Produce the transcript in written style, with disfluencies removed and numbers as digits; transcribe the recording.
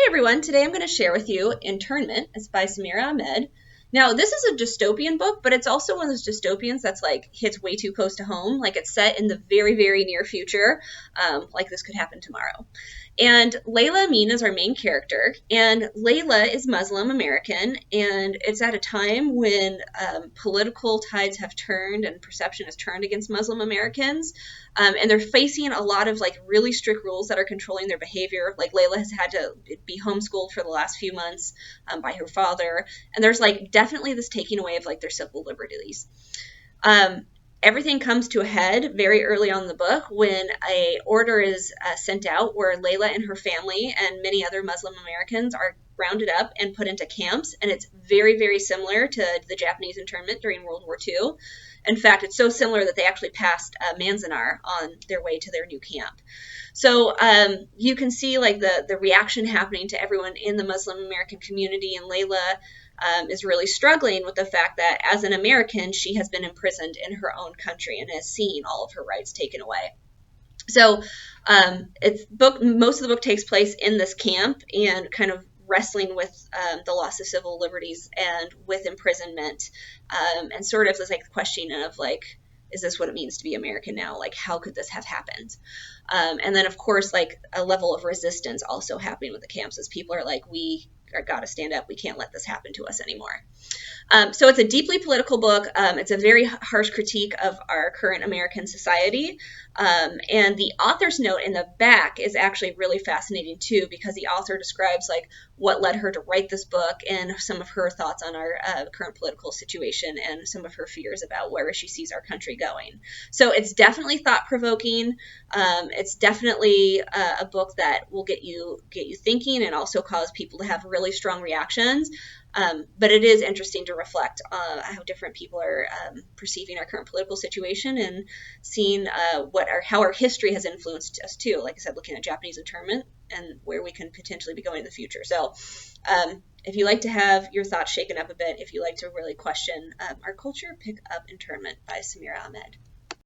everyone, today I'm going to share with you Internment. It's by Samira Ahmed. Now, this is a dystopian book, but it's also one of those dystopians that's like hits way too close to home. Like it's set in the very, very near future. Like this could happen tomorrow. And Layla Amin is our main character, and Layla is Muslim American, and it's at a time when political tides have turned and perception has turned against Muslim Americans, and they're facing a lot of like really strict rules that are controlling their behavior. Like Layla has had to be homeschooled for the last few months by her father, and there's like definitely this taking away of like their civil liberties. Everything comes to a head very early on in the book when a order is sent out where Layla and her family and many other Muslim Americans are rounded up and put into camps, and it's very, very similar to the Japanese internment during World War II. In fact, it's so similar that they actually passed Manzanar on their way to their new camp. So you can see like the reaction happening to everyone in the Muslim American community, and Layla is really struggling with the fact that as an American, she has been imprisoned in her own country and has seen all of her rights taken away. So most of the book takes place in this camp and kind of wrestling with the loss of civil liberties and with imprisonment, and sort of this like questioning of like, is this what it means to be American now? Like, how could this have happened? And then, of course, like a level of resistance also happening with the camps as people are like, we got to stand up. We can't let this happen to us anymore. So it's a deeply political book. It's a very harsh critique of our current American society. And the author's note in the back is actually really fascinating too, because the author describes like what led her to write this book and some of her thoughts on our current political situation and some of her fears about where she sees our country going. So it's definitely thought-provoking. It's definitely a book that will get you thinking and also cause people to have really strong reactions. But it is interesting to reflect how different people are perceiving our current political situation and seeing how our history has influenced us too. Like I said, looking at Japanese internment and where we can potentially be going in the future. So if you like to have your thoughts shaken up a bit, if you like to really question our culture, pick up Internment by Samira Ahmed.